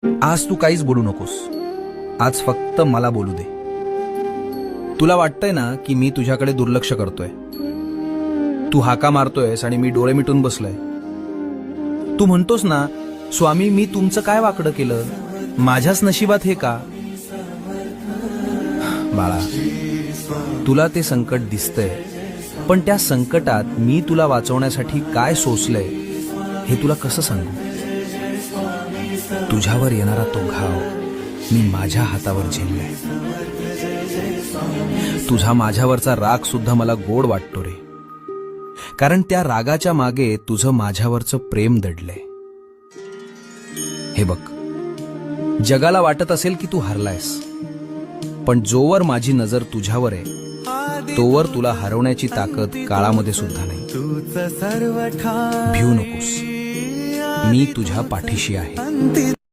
आज तू काहीच बोलू नकोस. आज फक्त मला बोलू दे. तुला वाटतंय ना की मी तुझ्याकडे दुर्लक्ष करतोय. तू हाका मारतोयस आणि मी डोळे मिटून बसलोय. तू म्हणतोस ना, स्वामी मी तुमचं काय वाकडं केलं, माझ्याच नशिबात हे का. बाळा, तुला ते संकट दिसतंय, पण त्या संकटात मी तुला वाचवण्यासाठी काय सोसलंय हे तुला कसं सांगू. तुझ्यावर येणारा तो घाव मी माझ्या हातावर झेललाय. तुझा माझ्यावरचा राग सुद्धा मला गोड वाटतो रे, कारण त्या रागाच्या मागे तुझं माझ्यावरचं प्रेम दडलंय. हे बघ, जगाला वाटत असेल की तू हरलायस, पण जोवर माझी नजर तुझ्यावर आहे तोवर तुला हरवण्याची ताकद काळामध्ये सुद्धा नाही. भिऊ नकोस, मी तुझ्या पाठीशी आहे.